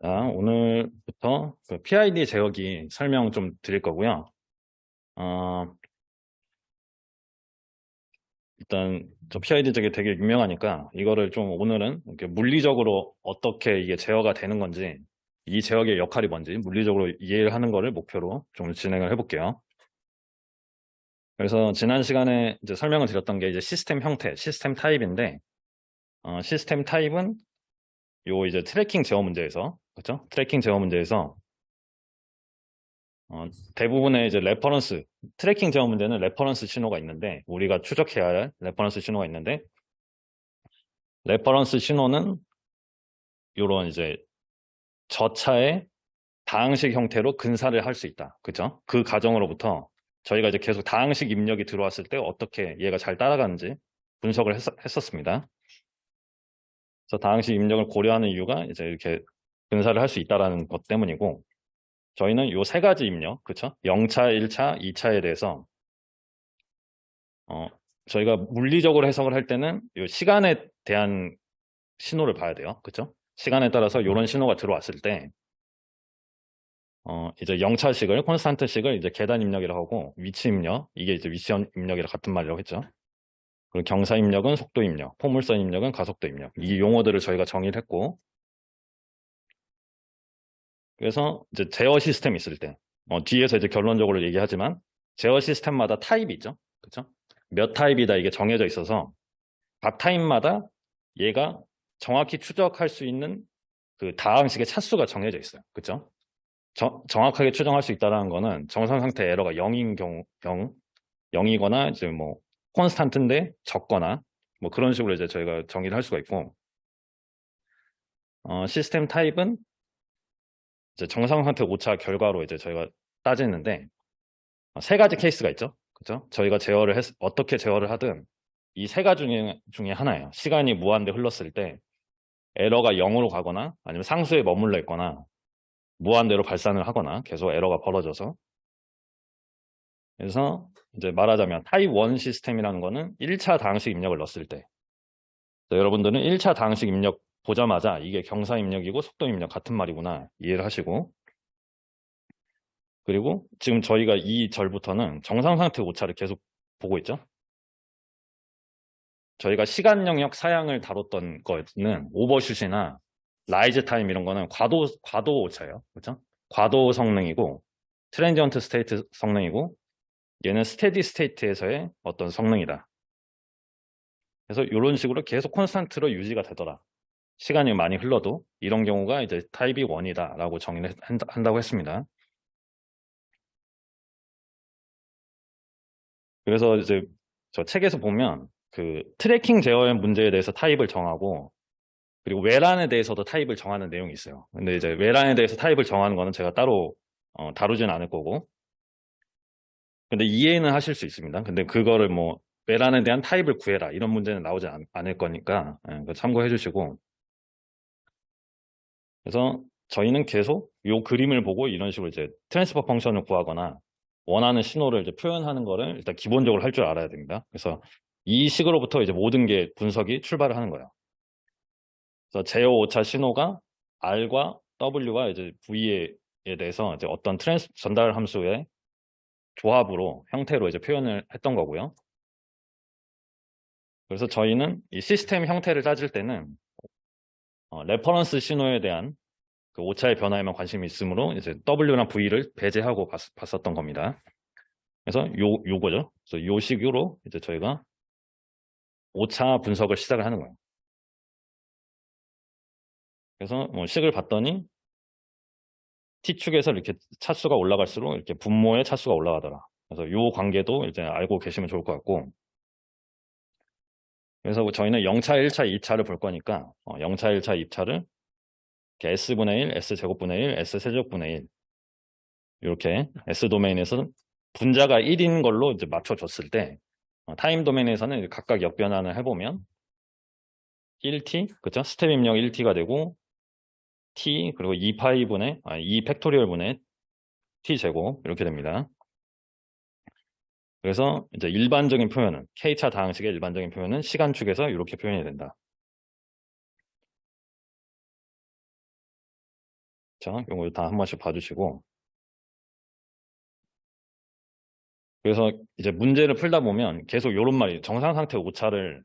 오늘부터 그 PID 제어기 설명 좀 드릴 거고요. 어, 일단 저 PID 제어기 되게 유명하니까 이거를 좀 오늘은 이렇게 물리적으로 어떻게 이게 제어가 되는 건지, 이 제어기의 역할이 뭔지 물리적으로 이해를 하는 거를 목표로 좀 진행을 해볼게요. 그래서 지난 시간에 이제 설명을 드렸던 게 이제 시스템 형태, 시스템 타입인데, 시스템 타입은 요 이제 트래킹 제어 문제에서, 그렇죠? 트래킹 제어 문제에서 어, 대부분의 이제 레퍼런스, 트래킹 제어 문제는 레퍼런스 신호가 있는데, 우리가 추적해야 할 레퍼런스 신호가 있는데, 레퍼런스 신호는 이런 이제 저차의 다항식 형태로 근사를 할 수 있다. 그죠? 그 과정으로부터 저희가 이제 계속 다항식 입력이 들어왔을 때 어떻게 얘가 잘 따라가는지 분석을 했었습니다. 그래서 다항식 입력을 고려하는 이유가 이제 이렇게 근사를 할 수 있다라는 것 때문이고, 저희는 요 세 가지 입력, 그쵸? 0차, 1차, 2차에 대해서 어, 저희가 물리적으로 해석을 할 때는 이 시간에 대한 신호를 봐야 돼요. 그렇죠? 시간에 따라서 이런 신호가 들어왔을 때 이제 영차식을 콘스탄트식을 이제 계단 입력이라고 하고, 위치 입력, 이게 이제 위치 입력이랑 같은 말이라고 했죠. 그리고 경사 입력은 속도 입력, 포물선 입력은 가속도 입력. 이 용어들을 저희가 정의를 했고, 그래서 이제 제어 시스템이 있을 때 뒤에서 이제 결론적으로 얘기하지만 제어 시스템마다 타입이 있죠. 그렇죠? 몇 타입이다 이게 정해져 있어서 각 타입마다 얘가 정확히 추적할 수 있는 그 다항식의 차수가 정해져 있어요. 그렇죠? 정확하게 추정할 수 있다는 거는 정상 상태 에러가 0인 경우, 0이거나 이제 뭐 콘스탄트인데 적거나 뭐 그런 식으로 이제 저희가 정의를 할 수가 있고, 시스템 타입은 이제 정상 상태 오차 결과로 이제 저희가 따지는데, 세 가지 케이스가 있죠. 그렇죠? 저희가 어떻게 제어를 하든 이 세 가지 중에 하나예요. 시간이 무한대 흘렀을 때 에러가 0으로 가거나 아니면 상수에 머물러 있거나 무한대로 발산을 하거나 계속 에러가 벌어져서. 그래서 이제 말하자면 타입 1 시스템이라는 거는 1차 다항식 입력을 넣었을 때, 여러분들은 1차 다항식 입력 보자마자 이게 경사 입력이고 속도 입력 같은 말이구나 이해를 하시고, 그리고 지금 저희가 이 절부터는 정상 상태 오차를 계속 보고 있죠. 저희가 시간 영역 사양을 다뤘던 거는 오버슛이나 라이즈 타임 이런 거는 과도 오차예요. 그렇죠? 과도 성능이고 트랜지언트 스테이트 성능이고, 얘는 스테디 스테이트에서의 어떤 성능이다. 그래서 이런 식으로 계속 콘스탄트로 유지가 되더라. 시간이 많이 흘러도 이런 경우가 이제 타입이 1이다라고 정의를 한다고 했습니다. 그래서 이제 저 책에서 보면 그 트래킹 제어의 문제에 대해서 타입을 정하고, 그리고 외란에 대해서도 타입을 정하는 내용이 있어요. 근데 이제 외란에 대해서 타입을 정하는 거는 제가 따로 다루지는 않을 거고, 근데 이해는 하실 수 있습니다. 근데 그거를 뭐 외란에 대한 타입을 구해라 이런 문제는 나오지 않을 거니까 그거 참고해 주시고, 그래서 저희는 계속 이 그림을 보고 이런 식으로 이제 트랜스퍼 펑션을 구하거나 원하는 신호를 이제 표현하는 거를 일단 기본적으로 할 줄 알아야 됩니다. 그래서 이 식으로부터 이제 모든 게 분석이 출발을 하는 거예요. 그래서 제어 오차 신호가 R과 W와 이제 V에 대해서 이제 어떤 전달 함수의 조합으로 형태로 이제 표현을 했던 거고요. 그래서 저희는 이 시스템 형태를 따질 때는 레퍼런스 신호에 대한 그 오차의 변화에만 관심이 있으므로 이제 W나 V를 배제하고 봤었던 겁니다. 그래서 요거죠. 그래서 요 식으로 이제 저희가 오차 분석을 시작을 하는 거예요. 그래서 뭐 식을 봤더니 T축에서 이렇게 차수가 올라갈수록 이렇게 분모의 차수가 올라가더라. 그래서 요 관계도 이제 알고 계시면 좋을 것 같고, 그래서 저희는 0차, 1차, 2차를 볼 거니까 0차, 1차, 2차를 S분의 1, S제곱분의 1, S세제곱분의 1 이렇게 S 도메인에서 분자가 1인 걸로 이제 맞춰줬을 때, 타임 도메인에서는 각각 역변환을 해보면 1t, 그죠? 스텝 입력 1t가 되고 t 그리고 2파이분의 2 팩토리얼분의 t 제곱 이렇게 됩니다. 그래서 이제 일반적인 표현은 K차 다항식의 일반적인 표현은 시간축에서 이렇게 표현이 된다. 자, 이거 다 한 번씩 봐주시고. 그래서 이제 문제를 풀다 보면 계속 이런 말이 정상 상태 오차를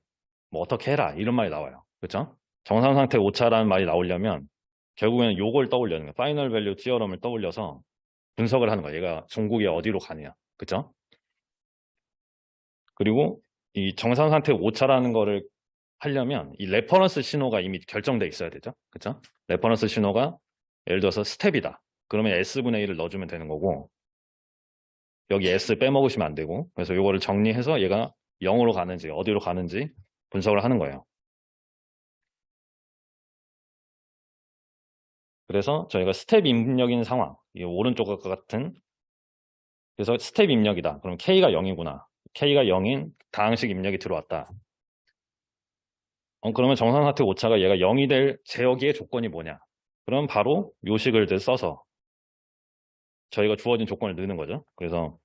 뭐 어떻게 해라 이런 말이 나와요. 그렇죠? 정상 상태 오차라는 말이 나오려면 결국에는 요걸 떠올려는 거예요. 파이널 밸류 티어럼을 떠올려서 분석을 하는 거예요. 얘가 종국이 어디로 가느냐. 그렇죠? 그리고 이 정상 상태 오차라는 거를 하려면 이 레퍼런스 신호가 이미 결정돼 있어야 되죠. 그렇죠? 레퍼런스 신호가 예를 들어서 스텝이다. 그러면 S분의 1을 넣어주면 되는 거고 여기 S 빼먹으시면 안 되고 그래서 이거를 정리해서 얘가 0으로 가는지 어디로 가는지 분석을 하는 거예요. 그래서 저희가 스텝 입력인 상황, 이 오른쪽과 같은 그래서 스텝 입력이다. 그럼 K가 0이구나. K가 0인 다항식 입력이 들어왔다. 그러면 정상사태 오차가 얘가 0이 될 제어기의 조건이 뭐냐? 그럼 바로 요식을 이제 써서 저희가 주어진 조건을 넣는 거죠. 그래서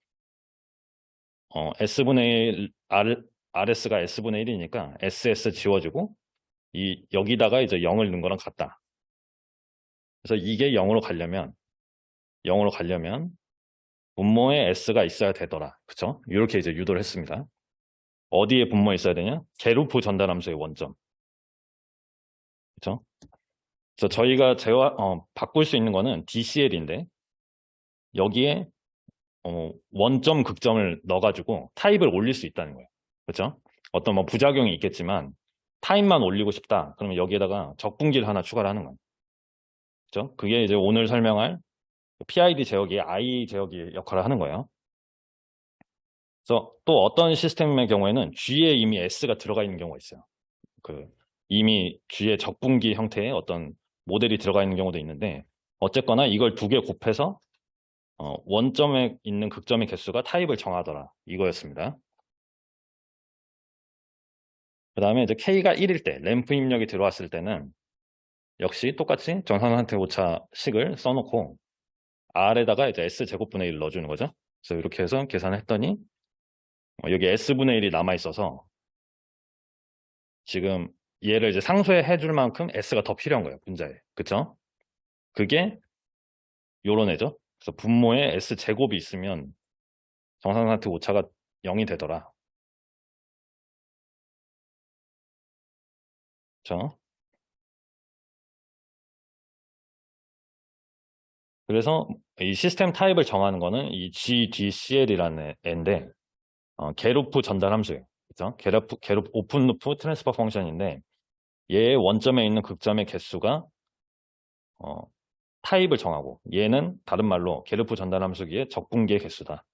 S분의 1, RS가 S분의 1이니까 SS 지워지고 여기다가 이제 0을 넣은 거랑 같다. 그래서 이게 0으로 가려면 분모에 S가 있어야 되더라. 그쵸? 이렇게 이제 유도를 했습니다. 어디에 분모에 있어야 되냐? 게루프 전달함수의 원점. 그쵸? 그래서 저희가 바꿀 수 있는 거는 DCL인데 여기에 원점 극점을 넣어가지고 타입을 올릴 수 있다는 거예요. 그렇죠? 어떤 뭐 부작용이 있겠지만 타입만 올리고 싶다. 그러면 여기에다가 적분기를 하나 추가를 하는 거예요. 그렇죠? 그게 이제 오늘 설명할 PID 제어기의 I 제어기 역할을 하는 거예요. 그래서 또 어떤 시스템의 경우에는 G에 이미 S가 들어가 있는 경우가 있어요. 이미 G의 적분기 형태의 어떤 모델이 들어가 있는 경우도 있는데 어쨌거나 이걸 두 개 곱해서 원점에 있는 극점의 개수가 타입을 정하더라. 이거였습니다. 그 다음에 이제 K가 1일 때, 램프 입력이 들어왔을 때는 역시 똑같이 정상상태 오차 식을 써놓고 R에다가 이제 S제곱분의 1을 넣어주는 거죠. 그래서 이렇게 해서 계산을 했더니 여기 S분의 1이 남아있어서 지금 얘를 이제 상수해 해줄 만큼 S가 더 필요한 거예요. 분자에. 그쵸? 그게 요런 애죠. 그래서 분모에 S제곱이 있으면 정상상태 오차가 0이 되더라. 그쵸? 그래서 이 시스템 타입을 정하는 거는 이 GDCL이라는 애인데 게루프 전달 함수예요. 그죠? 게루프 오픈 루프 트랜스퍼 펑션인데 얘의 원점에 있는 극점의 개수가 타입을 정하고 얘는 다른 말로 게루프 전달 함수기의 적분기의 개수다.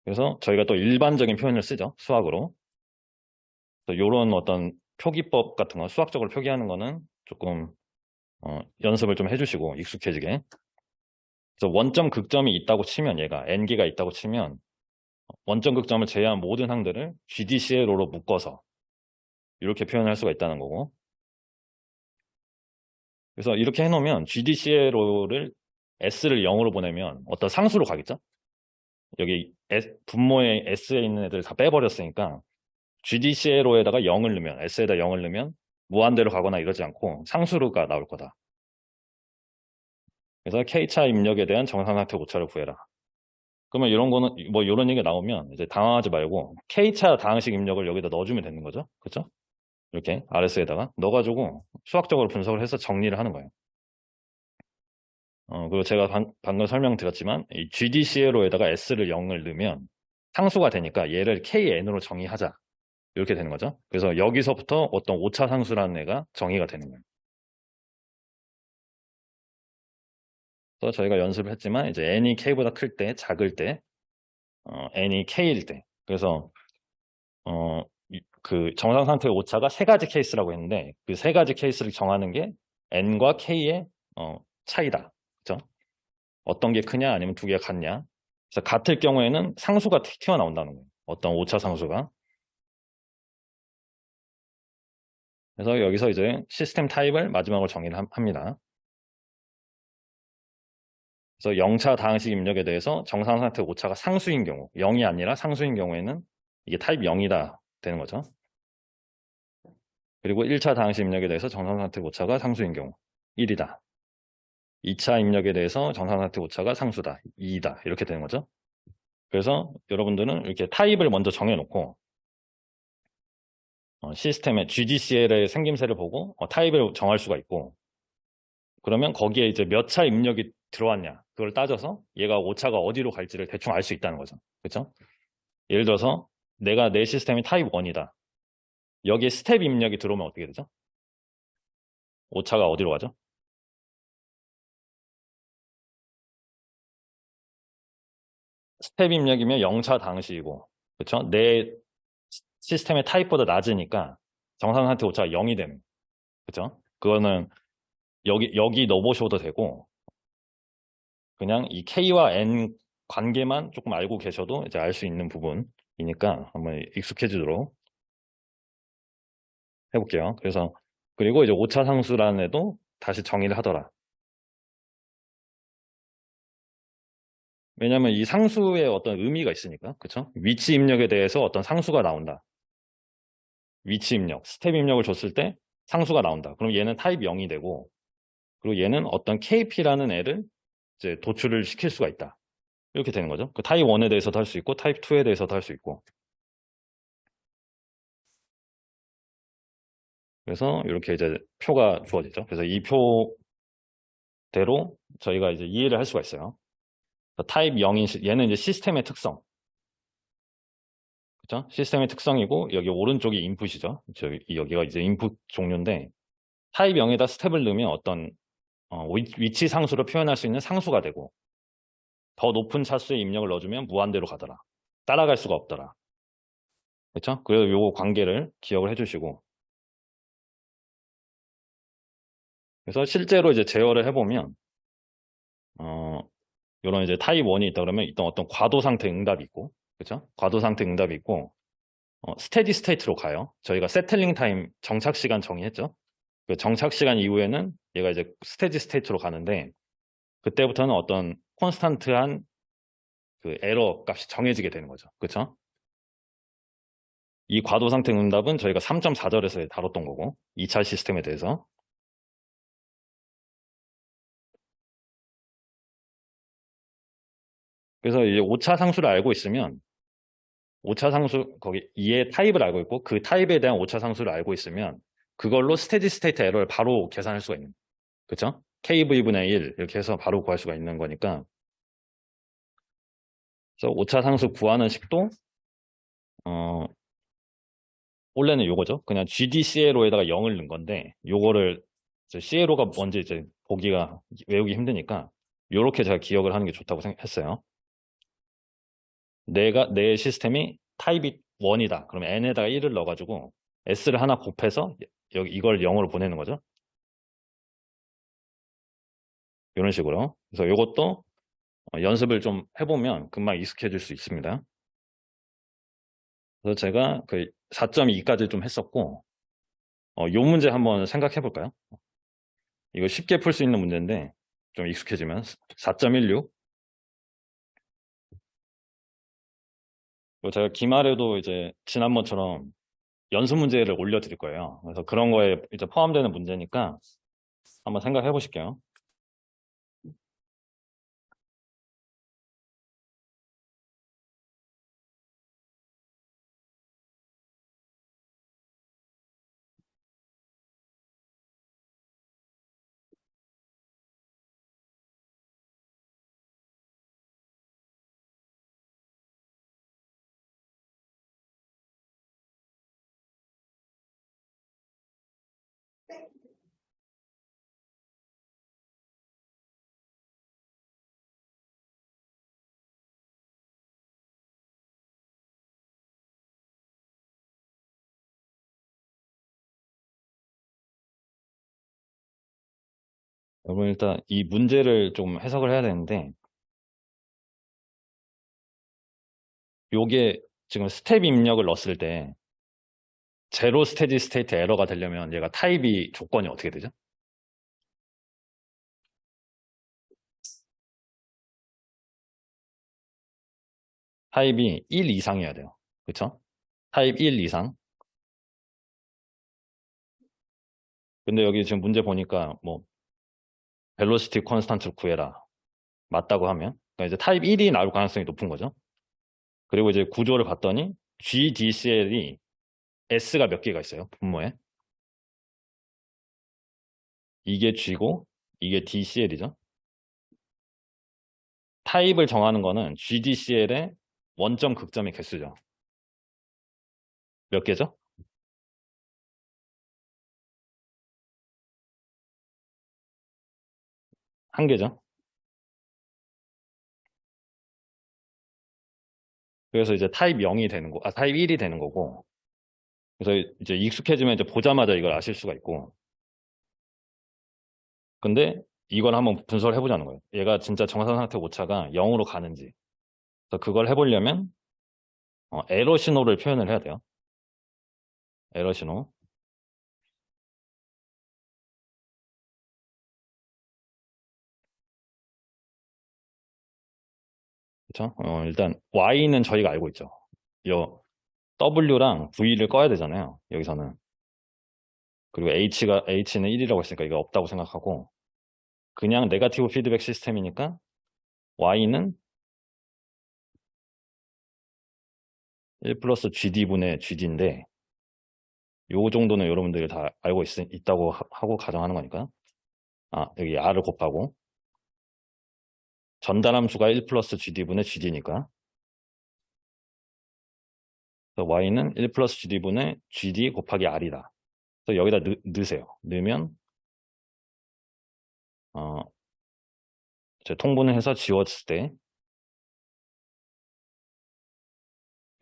그래서 저희가 또 일반적인 표현을 쓰죠. 수학으로. 이런 어떤 표기법 같은 거 수학적으로 표기하는 거는 조금 연습을 좀 해주시고 익숙해지게. 그래서 원점 극점이 있다고 치면 얘가 n개가 있다고 치면 원점 극점을 제외한 모든 항들을 GDCL로 묶어서 이렇게 표현할 수가 있다는 거고. 그래서 이렇게 해놓으면 GDCL를 S를 0으로 보내면 어떤 상수로 가겠죠? 여기 분모에 S에 있는 애들 다 빼버렸으니까 GDCL에다가 0을 넣으면 S에다 0을 넣으면 무한대로 가거나 이러지 않고 상수로가 나올 거다. 그래서 K차 입력에 대한 정상상태 오차를 구해라. 그러면 이런 거는 뭐 이런 얘기가 나오면 이제 당황하지 말고 K차 다항식 입력을 여기다 넣어주면 되는 거죠. 그렇죠? 이렇게 RS에다가 넣어가지고 수학적으로 분석을 해서 정리를 하는 거예요. 그리고 제가 방금 설명드렸지만 이 GDCL에다가 S를 0을 넣으면 상수가 되니까 얘를 KN으로 정의하자. 이렇게 되는 거죠. 그래서 여기서부터 어떤 오차 상수라는 애가 정의가 되는 거예요. 그래서 저희가 연습을 했지만 이제 n이 k보다 클 때, 작을 때, n이 k일 때. 그래서 그 정상 상태의 오차가 세 가지 케이스라고 했는데 그 세 가지 케이스를 정하는 게 n과 k의 차이다. 그렇죠? 어떤 게 크냐 아니면 두 개가 같냐. 그래서 같을 경우에는 상수가 튀어나온다는 거예요. 어떤 오차 상수가. 그래서 여기서 이제 시스템 타입을 마지막으로 정의를 합니다. 그래서 0차 다항식 입력에 대해서 정상 상태 오차가 상수인 경우, 0이 아니라 상수인 경우에는 이게 타입 0이다 되는 거죠. 그리고 1차 다항식 입력에 대해서 정상 상태 오차가 상수인 경우. 1이다. 2차 입력에 대해서 정상 상태 오차가 상수다. 2이다. 이렇게 되는 거죠. 그래서 여러분들은 이렇게 타입을 먼저 정해놓고 시스템의 GDCL의 생김새를 보고 타입을 정할 수가 있고, 그러면 거기에 이제 몇 차 입력이 들어왔냐 그걸 따져서 얘가 오차가 어디로 갈지를 대충 알 수 있다는 거죠. 그렇죠? 예를 들어서 내가 내 시스템이 타입 1이다. 여기에 스텝 입력이 들어오면 어떻게 되죠? 오차가 어디로 가죠? 스텝 입력이면 0차 당시이고, 그렇죠? 내 시스템의 타입보다 낮으니까 정상 상태 오차가 0이 되는, 그렇죠? 그거는 여기 넣어보셔도 되고, 그냥 이 K와 N 관계만 조금 알고 계셔도 이제 알 수 있는 부분이니까 한번 익숙해지도록 해볼게요. 그래서 그리고 이제 오차 상수란에도 다시 정의를 하더라. 왜냐하면 이 상수에 어떤 의미가 있으니까, 그렇죠? 위치 입력에 대해서 어떤 상수가 나온다. 위치 입력, 스텝 입력을 줬을 때 상수가 나온다. 그럼 얘는 타입 0이 되고, 그리고 얘는 어떤 KP라는 애를 이제 도출을 시킬 수가 있다. 이렇게 되는 거죠. 그 타입 1에 대해서도 할 수 있고, 타입 2에 대해서도 할 수 있고. 그래서 이렇게 이제 표가 주어지죠. 그래서 이 표대로 저희가 이제 이해를 할 수가 있어요. 타입 0인 얘는 이제 시스템의 특성. 그죠? 시스템의 특성이고 여기 오른쪽이 인풋이죠. 여기가 이제 인풋 종류인데 타입 0에다 스텝을 넣으면 어떤 위치 상수로 표현할 수 있는 상수가 되고 더 높은 차수의 입력을 넣어주면 무한대로 가더라. 따라갈 수가 없더라. 그렇죠? 그래서 요거 관계를 기억을 해주시고 그래서 실제로 이제 제어를 해보면 이런 이제 타입 1이 있다 그러면 일단 어떤 과도 상태 응답이 있고 그렇죠? 과도 상태 응답이 있고 스테디 스테이트로 가요. 저희가 세틀링 타임 정착 시간 정의했죠. 그 정착 시간 이후에는 얘가 이제 스테디 스테이트로 가는데 그때부터는 어떤 콘스탄트한 그 에러 값이 정해지게 되는 거죠. 그렇죠? 이 과도 상태 응답은 저희가 3.4절에서 다뤘던 거고 2차 시스템에 대해서 그래서 이제 5차 상수를 알고 있으면 5차 상수 거기 2의 타입을 알고 있고 그 타입에 대한 5차 상수를 알고 있으면 그걸로 스테디 스테이트 에러를 바로 계산할 수가 있는 그렇죠? KV분의 1 이렇게 해서 바로 구할 수가 있는 거니까 그래서 5차 상수 구하는 식도 어, 원래는 요거죠. 그냥 GDCLO에다가 0을 넣은 건데 요거를 CLO가 뭔지 이제 보기가 외우기 힘드니까 요렇게 제가 기억을 하는 게 좋다고 생각했어요. 내 시스템이 타입이 1이다. 그러면 N에다가 1을 넣어가지고 S를 하나 곱해서 여기 이걸 0으로 보내는 거죠. 이런 식으로. 그래서 요것도 연습을 좀 해보면 금방 익숙해질 수 있습니다. 그래서 제가 그 4.2까지 좀 했었고 요 문제 한번 생각해 볼까요? 이거 쉽게 풀 수 있는 문제인데 좀 익숙해지면 4.16 제가 기말에도 이제 지난번처럼 연습 문제를 올려드릴 거예요. 그래서 그런 거에 이제 포함되는 문제니까 한번 생각해 보실게요. 여러분 일단 이 문제를 좀 해석을 해야 되는데 요게 지금 스텝 입력을 넣었을 때 제로 스테디 스테이트 에러가 되려면 얘가 타입이 조건이 어떻게 되죠? 타입이 1 이상이어야 돼요. 그렇죠? 타입 1 이상. 근데 여기 지금 문제 보니까 뭐 벨로시티 컨스탄트를 구해라. 맞다고 하면. 그러니까 이제 타입 1이 나올 가능성이 높은 거죠. 그리고 이제 구조를 봤더니 GDCL이 S가 몇 개가 있어요. 분모에. 이게 G고 이게 DCL이죠. 타입을 정하는 거는 GDCL의 원점 극점의 개수죠. 몇 개죠? 한 개죠. 그래서 이제 타입 0이 되는 거, 타입 1이 되는 거고. 그래서 이제 익숙해지면 이제 보자마자 이걸 아실 수가 있고. 근데 이걸 한번 분석을 해보자는 거예요. 얘가 진짜 정상 상태 오차가 0으로 가는지. 그래서 그걸 해보려면 에러 신호를 표현을 해야 돼요. 에러 신호. 그렇죠? 일단 Y는 저희가 알고 있죠. 요 W랑 V를 꺼야 되잖아요. 여기서는. 그리고 H는 1이라고 했으니까 이거 없다고 생각하고 그냥 네가티브 피드백 시스템이니까 Y는 1 플러스 GD분의 GD인데 요 정도는 여러분들이 다 알고 있다고 하고 가정하는 거니까 여기 R을 곱하고 전달함수가 1 플러스 GD분의 GD니까 Y는 1 플러스 GD분의 GD 곱하기 R이다. 그래서 여기다 넣으세요. 넣으면 통분을 해서 지웠을 때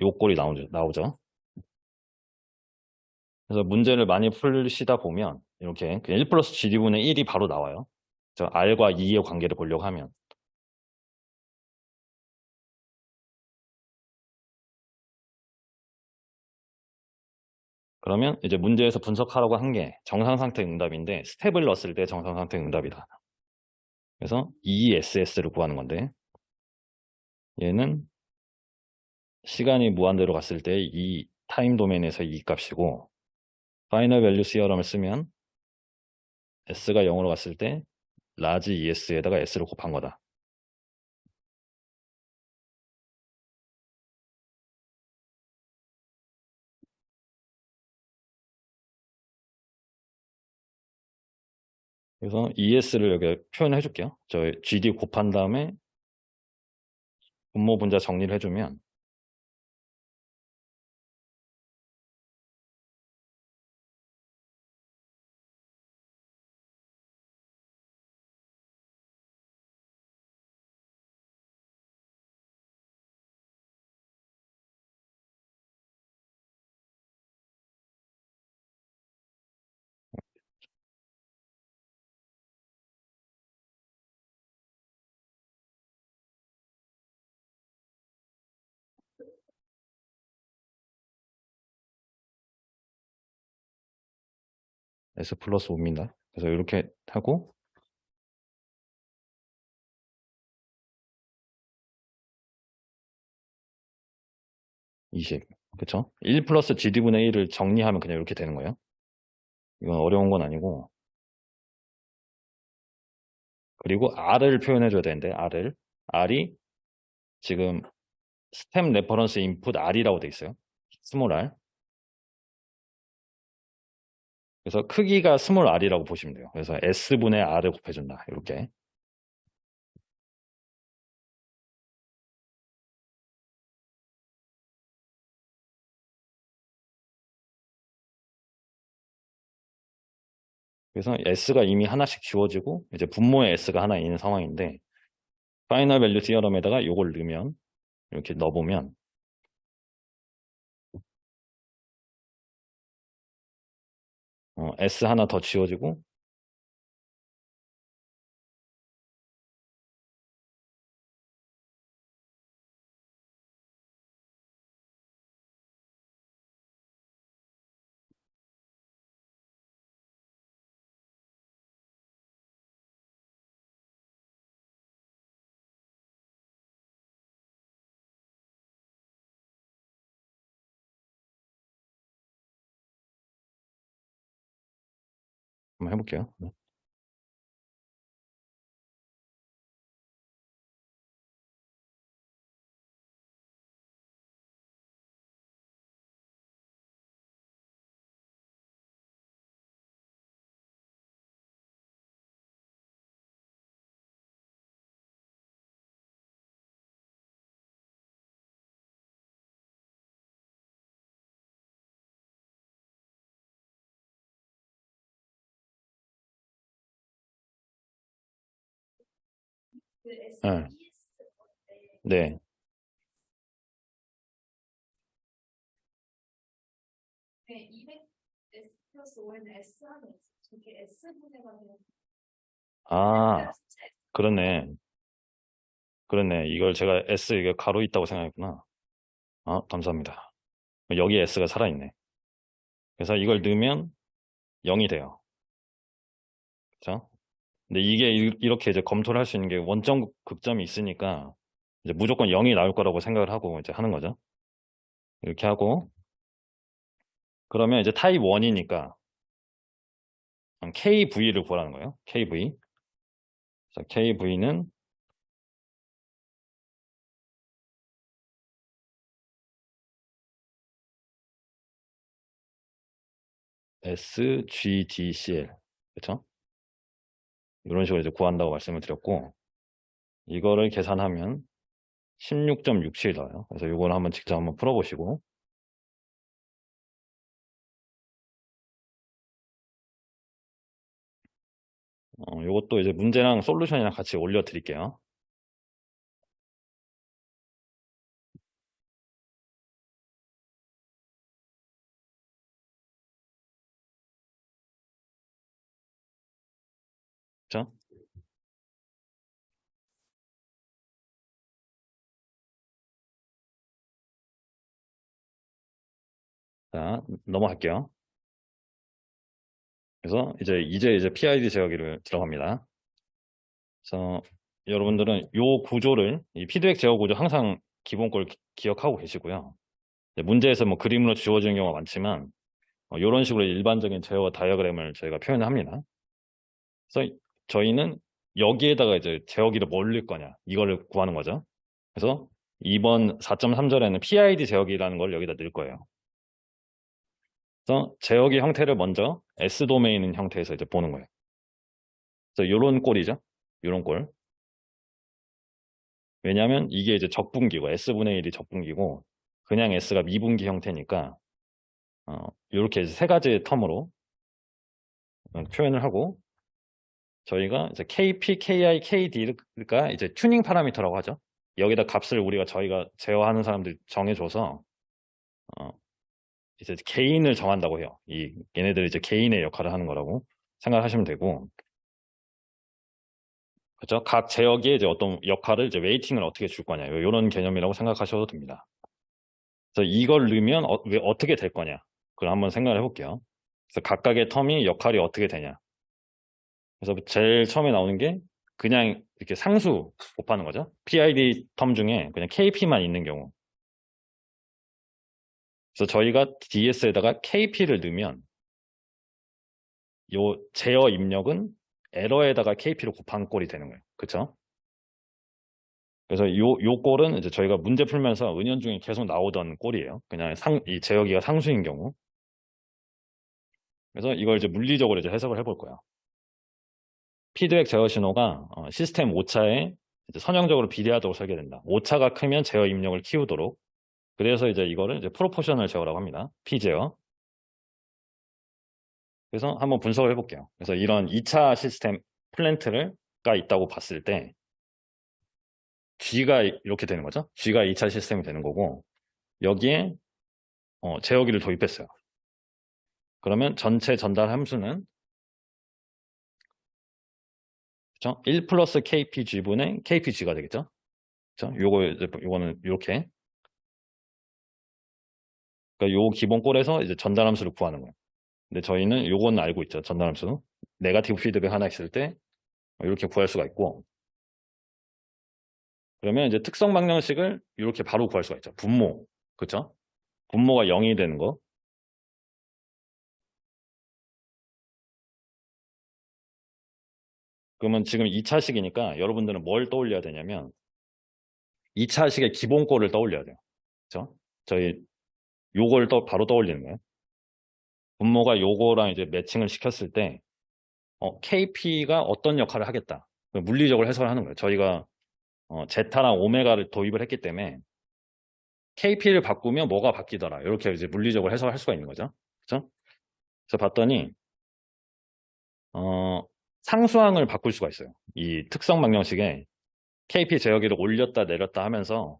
요 꼴이 나오죠. 그래서 문제를 많이 풀시다 보면 이렇게 1 플러스 GD분의 1이 바로 나와요. R과 2의 관계를 보려고 하면. 그러면 이제 문제에서 분석하라고 한 게 정상 상태 응답인데 스텝을 넣었을 때 정상 상태 응답이다. 그래서 ESS를 구하는 건데 얘는 시간이 무한대로 갔을 때 이 타임 도메인에서 이 값이고 파이널 밸류 시어럼을 쓰면 S가 0으로 갔을 때 라지 ES에다가 S를 곱한 거다. 그래서 ES를 여기 표현해 줄게요. 저 GD 곱한 다음에 분모 분자 정리를 해주면 S 플러스 5입니다. 그래서 이렇게 하고 20. 그쵸? 1 플러스 GD분의 1을 정리하면 그냥 이렇게 되는 거예요. 이건 어려운 건 아니고. 그리고 R을 표현해 줘야 되는데, R이 지금 스텝 레퍼런스 인풋 R이라고 돼 있어요. 스몰 R. 그래서 크기가 스몰 R이라고 보시면 돼요. 그래서 S분의 R을 곱해준다. 이렇게. 그래서 S가 이미 하나씩 지워지고, 이제 분모에 S가 하나 있는 상황인데, 파이널 밸류 시어럼에다가 이걸 넣으면, 이렇게 넣어보면, S 하나 더 지워지고, 한번 해볼게요. 네. 네. 아, 그렇네. 그렇네. 이걸 제가 S 이게 가로 있다고 생각했구나. 감사합니다. 여기 S가 살아있네. 그래서 이걸 넣으면 0이 돼요. 그렇죠? 근데 이게 이렇게 이제 검토를 할 수 있는 게 원점 극점이 있으니까 이제 무조건 0이 나올 거라고 생각을 하고 이제 하는 거죠. 이렇게 하고 그러면 이제 타입 1이니까 KV를 구하라는 거예요. KV. 그래서 KV는 SGDCL. 그렇죠? 이런 식으로 이제 구한다고 말씀을 드렸고 이거를 계산하면 16.67 나와요. 그래서 이거는 한번 직접 한번 풀어보시고 이것도 이제 문제랑 솔루션이랑 같이 올려드릴게요. 그렇죠? 자, 넘어갈게요. 그래서 이제 PID 제어기를 들어갑니다. 그래서 여러분들은 이 구조를 이 피드백 제어 구조 항상 기본 걸 기억하고 계시고요. 문제에서 뭐 그림으로 지워지는 경우가 많지만 이런 식으로 일반적인 제어 다이어그램을 저희가 표현을 합니다. 그래서 저희는 여기에다가 이제 제어기를 뭘 넣을 거냐 이거를 구하는 거죠. 그래서 이번 4.3절에는 PID 제어기라는 걸 여기다 넣을 거예요. 그래서 제어기 형태를 먼저 S 도메인 있는 형태에서 이제 보는 거예요. 그래서 이런 꼴이죠. 이런 꼴. 왜냐하면 이게 이제 적분기고 S분의 1이 적분기고 그냥 S가 미분기 형태니까 이렇게 세 가지 텀으로 표현을 하고 저희가 이제 KP, KI, KD가 이제 튜닝 파라미터라고 하죠. 여기다 값을 저희가 제어하는 사람들 정해줘서 어, 이제 개인을 정한다고 해요. 얘네들이 이제 개인의 역할을 하는 거라고 생각하시면 되고, 그렇죠? 각 제어기에 이제 어떤 역할을 이제 웨이팅을 어떻게 줄 거냐, 이런 개념이라고 생각하셔도 됩니다. 그래서 이걸 넣으면 왜 어떻게 될 거냐, 그걸 한번 생각을 해볼게요. 그래서 각각의 텀이 역할이 어떻게 되냐. 그래서 제일 처음에 나오는 게 그냥 이렇게 상수 곱하는 거죠. PID 텀 중에 그냥 KP만 있는 경우. 그래서 저희가 DS에다가 KP를 넣으면 요 제어 입력은 에러에다가 KP를 곱한 꼴이 되는 거예요. 그렇죠? 그래서 요 꼴은 이제 저희가 문제 풀면서 은연중에 계속 나오던 꼴이에요. 그냥 이 제어기가 상수인 경우. 그래서 이걸 이제 물리적으로 이제 해석을 해볼 거예요. 피드백 제어 신호가 시스템 오차에 이제 선형적으로 비례하도록 설계된다. 오차가 크면 제어 입력을 키우도록. 그래서 이제 이거를 이제 프로포셔널 제어라고 합니다. P 제어. 그래서 한번 분석을 해볼게요. 그래서 이런 2차 시스템 플랜트가 있다고 봤을 때 G가 이렇게 되는 거죠. G가 2차 시스템이 되는 거고 여기에 제어기를 도입했어요. 그러면 전체 전달 함수는 그렇죠? 1 플러스 KPG분의 KPG가 되겠죠. 그렇죠? 요거는 이렇게. 그러니까 요 기본 꼴에서 이제 전달 함수를 구하는 거예요. 근데 저희는 요건 알고 있죠. 전달 함수. 네거티브 피드백 하나 있을 때 이렇게 구할 수가 있고 그러면 이제 특성 방정식을 이렇게 바로 구할 수가 있죠. 분모. 그렇죠? 분모가 0이 되는 거. 그러면 지금 2차식이니까 여러분들은 뭘 떠올려야 되냐면 2차식의 기본 꼴을 떠올려야 돼요. 그렇죠? 저희 요걸 바로 떠올리는 거예요. 분모가 요거랑 이제 매칭을 시켰을 때 KP가 어떤 역할을 하겠다. 물리적으로 해석을 하는 거예요. 저희가 제타랑 오메가를 도입을 했기 때문에 KP를 바꾸면 뭐가 바뀌더라. 이렇게 이제 물리적으로 해석을 할 수가 있는 거죠. 그렇죠? 그래서 봤더니 상수항을 바꿀 수가 있어요. 이 특성 방정식에 KP 제어기를 올렸다 내렸다 하면서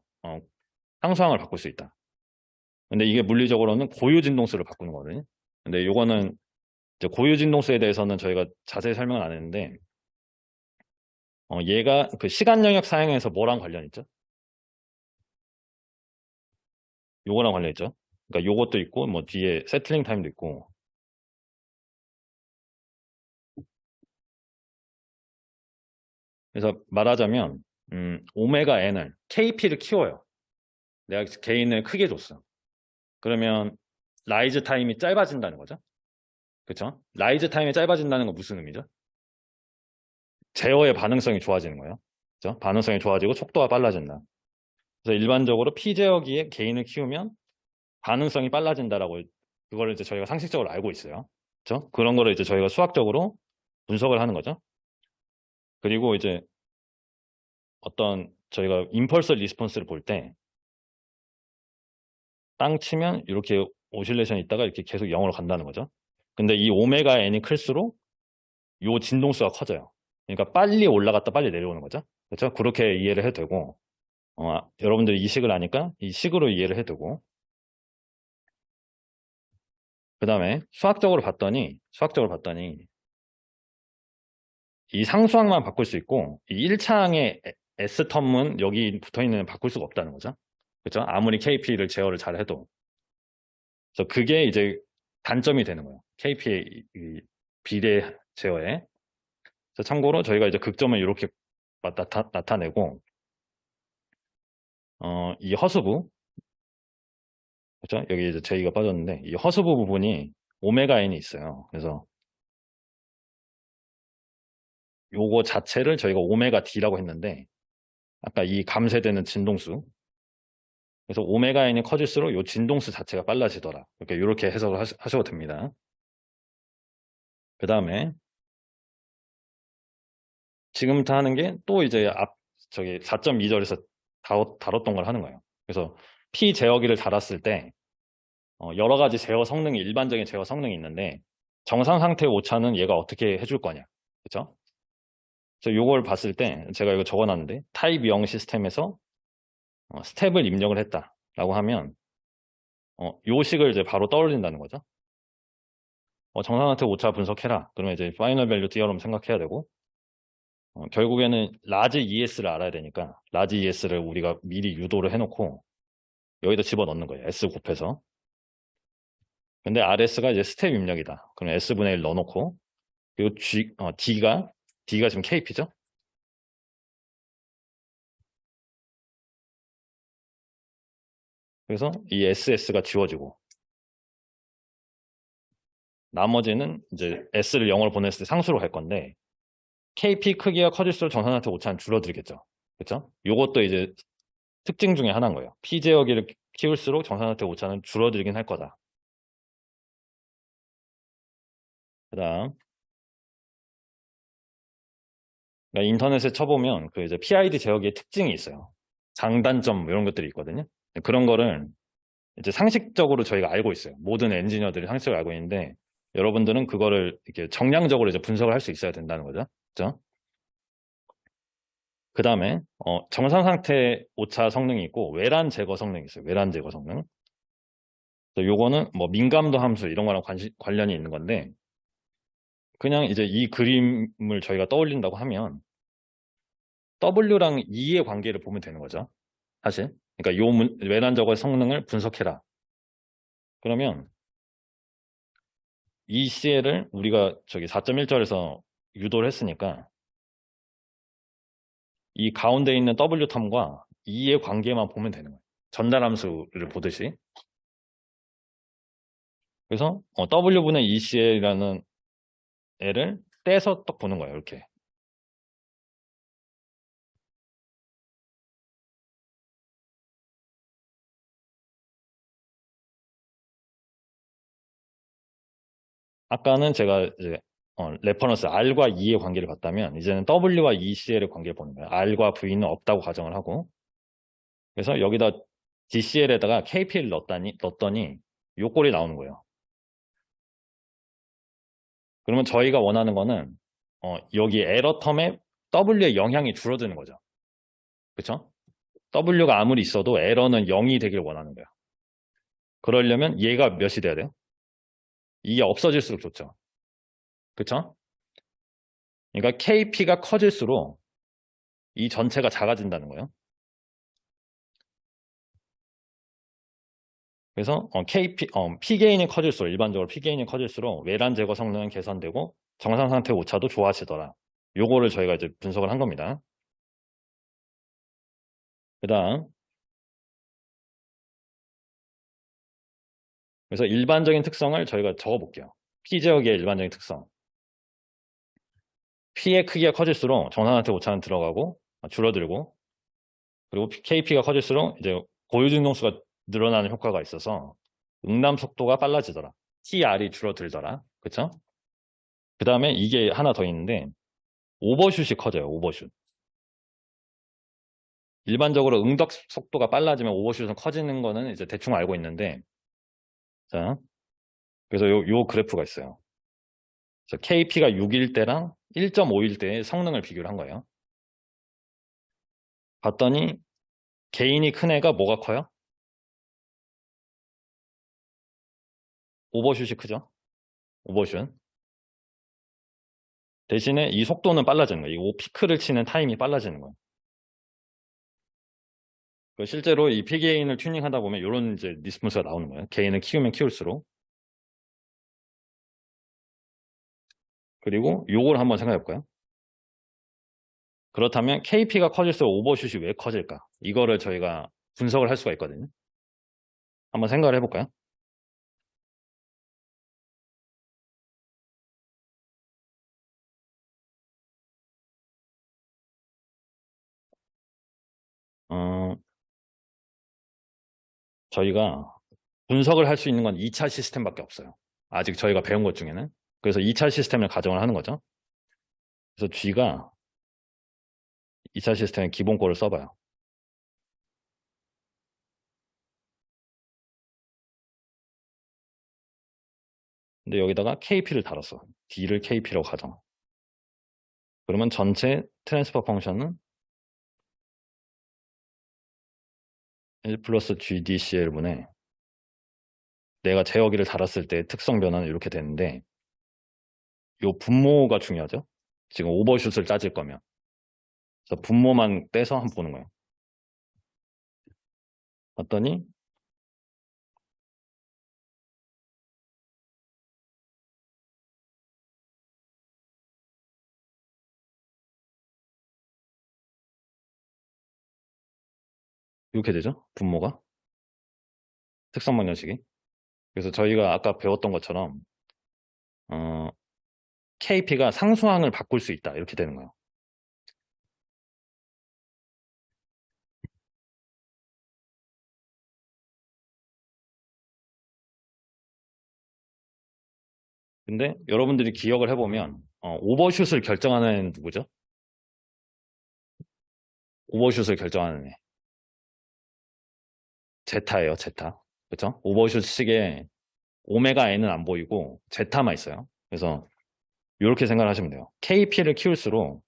상수항을 바꿀 수 있다. 근데 이게 물리적으로는 고유 진동수를 바꾸는 거거든요. 근데 요거는 이제 고유 진동수에 대해서는 저희가 자세히 설명을 안 했는데 얘가 그 시간 영역 사양에서 뭐랑 관련 있죠? 요거랑 관련 있죠. 그러니까 요것도 있고 뭐 뒤에 세틀링 타임도 있고. 그래서 말하자면 오메가 n을 KP를 키워요. 내가 개인을 크게 줬어. 그러면 라이즈 타임이 짧아진다는 거죠. 그렇죠? 라이즈 타임이 짧아진다는 건 무슨 의미죠? 제어의 반응성이 좋아지는 거예요. 그렇죠? 반응성이 좋아지고 속도가 빨라진다. 그래서 일반적으로 피제어기에 개인을 키우면 반응성이 빨라진다라고 그거를 이제 저희가 상식적으로 알고 있어요. 그렇죠? 그런 거를 이제 저희가 수학적으로 분석을 하는 거죠. 그리고 이제 어떤 저희가 임펄스 리스폰스를 볼 때 땅 치면 이렇게 오실레이션이 있다가 이렇게 계속 0으로 간다는 거죠. 근데 이 오메가 n이 클수록 요 진동수가 커져요. 그러니까 빨리 올라갔다 빨리 내려오는 거죠. 그렇죠? 그렇게 이해를 해도 되고 여러분들이 이 식을 아니까 이 식으로 이해를 해도 되고 그 다음에 수학적으로 봤더니 이 상수항만 바꿀 수 있고 이 1차항의 S텀은 여기 붙어있는 애는 바꿀 수가 없다는 거죠. 그렇죠? 아무리 KP를 제어를 잘 해도. 그래서 그게 이제 단점이 되는 거예요. KP의 이 비례 제어에. 그래서 참고로 저희가 이제 극점을 이렇게 나타내고 이 허수부 그렇죠? 여기 이제 J가 빠졌는데 이 허수부 부분이 오메가 n이 있어요. 그래서 요거 자체를 저희가 오메가 D라고 했는데 아까 이 감쇄되는 진동수 그래서 오메가 n이 커질수록 요 진동수 자체가 빨라지더라. 이렇게 해석을 하셔도 됩니다. 그 다음에 지금부터 하는 게 또 이제 저기 4.2절에서 다뤘던 걸 하는 거예요. 그래서 P 제어기를 달았을 때 여러 가지 제어 성능이 일반적인 제어 성능이 있는데 정상 상태 오차는 얘가 어떻게 해줄 거냐. 그렇죠? 그래서 요걸 봤을 때 제가 이거 적어놨는데 타입 0 시스템에서 스텝을 입력을 했다라고 하면 요 식을 이제 바로 떠올린다는 거죠. 정상 상태 오차 분석해라. 그러면 이제 파이널 밸류 디어럼 생각해야 되고 결국에는 라지 ES를 알아야 되니까 라지 ES를 우리가 미리 유도를 해놓고 여기다 집어넣는 거예요. S 곱해서. 근데 RS가 이제 스텝 입력이다. 그럼 S분의 1 넣어놓고 그리고 D가 지금 KP죠? 그래서 이 SS가 지워지고 나머지는 이제 S를 0으로 보냈을 때 상수로 갈 건데 KP 크기가 커질수록 정상한테 오차는 줄어들겠죠. 그렇죠? 요것도 이제 특징 중에 하나인 거예요. P 제어기를 키울수록 정상한테 오차는 줄어들긴 할 거다. 그 다음 그러니까 인터넷에 쳐보면 그 이제 PID 제어기의 특징이 있어요. 장단점 뭐 이런 것들이 있거든요. 그런 거를 이제 상식적으로 저희가 알고 있어요. 모든 엔지니어들이 상식적으로 알고 있는데 여러분들은 그거를 이렇게 정량적으로 이제 분석을 할 수 있어야 된다는 거죠. 그렇죠? 그 다음에 정상 상태 오차 성능이 있고 외란 제거 성능이 있어요. 외란 제거 성능. 요거는 뭐 민감도 함수 이런 거랑 관련이 있는 건데 그냥 이제 이 그림을 저희가 떠올린다고 하면 W랑 E의 관계를 보면 되는 거죠. 사실. 그러니까 요 외란 제거 성능을 분석해라. 그러면 이 CL을 우리가 저기 4.1절에서 유도를 했으니까 이 가운데 있는 W텀과 E의 관계만 보면 되는 거예요. 전달함수를 보듯이. 그래서 W분의 ECL이라는 애를 떼서 딱 보는 거예요. 이렇게. 아까는 제가 이제 레퍼런스 R과 E의 관계를 봤다면 이제는 W와 ECL의 관계를 보는 거예요. R과 V는 없다고 가정을 하고 그래서 여기다 DCL에다가 KP를 넣었더니 요 꼴이 나오는 거예요. 그러면 저희가 원하는 거는 여기 에러 텀에 W의 영향이 줄어드는 거죠. 그쵸? W가 아무리 있어도 에러는 0이 되길 원하는 거야. 그러려면 얘가 몇이 돼야 돼요? 이게 없어질수록 좋죠. 그쵸? 그러니까 KP가 커질수록 이 전체가 작아진다는 거예요. 그래서 P게인이 커질수록, 일반적으로 P게인이 커질수록 외란 제거 성능은 개선되고 정상 상태 오차도 좋아지더라. 요거를 저희가 이제 분석을 한 겁니다. 그 다음, 그래서 일반적인 특성을 저희가 적어볼게요. P 제어기의 일반적인 특성. P의 크기가 커질수록 정상 상태 오차는 들어가고 줄어들고, 그리고 KP가 커질수록 이제 고유 진동수가 늘어나는 효과가 있어서 응답 속도가 빨라지더라. TR이 줄어들더라. 그쵸? 그 다음에 이게 하나 더 있는데 오버슛이 커져요. 오버슛. 일반적으로 응답 속도가 빨라지면 오버슛은 커지는 거는 이제 대충 알고 있는데, 자, 그래서 요 그래프가 있어요. 그래서 KP가 6일 때랑 1.5일 때의 성능을 비교를 한 거예요. 봤더니 개인이 큰 애가 뭐가 커요? 오버슛이 크죠? 오버슛. 대신에 이 속도는 빨라지는 거예요. 이 피크를 치는 타임이 빨라지는 거예요. 실제로 이 P게인을 튜닝하다 보면 이런 이제 리스폰스가 나오는 거예요. 게인을 키우면 키울수록. 그리고 요걸 한번 생각해 볼까요? 그렇다면 KP가 커질수록 오버슛이 왜 커질까? 이거를 저희가 분석을 할 수가 있거든요. 한번 생각을 해볼까요? 어, 저희가 분석을 할 수 있는 건 2차 시스템밖에 없어요. 아직 저희가 배운 것 중에는. 그래서 2차 시스템을 가정을 하는 거죠. 그래서 G가 2차 시스템의 기본 꼴을 써봐요. 근데 여기다가 KP를 달았어. D를 KP라고 가정. 그러면 전체 트랜스퍼 펑션은 1 플러스 GDCL분의 내가 제어기를 달았을 때 특성 변화는 이렇게 되는데, 요 분모가 중요하죠. 지금 오버슛을 따질 거면. 그래서 분모만 떼서 한번 보는 거예요. 봤더니 이렇게 되죠. 분모가. 특성 방정식이. 그래서 저희가 아까 배웠던 것처럼 KP가 상수항을 바꿀 수 있다. 이렇게 되는 거예요. 근데 여러분들이 기억을 해보면 오버슛을 결정하는 애는 누구죠? 오버슛을 결정하는 애. 제타예요. 제타. 그렇죠? 오버슛 식에 오메가 n은 안 보이고 제타만 있어요. 그래서 이렇게 생각을 하시면 돼요. KP를 키울수록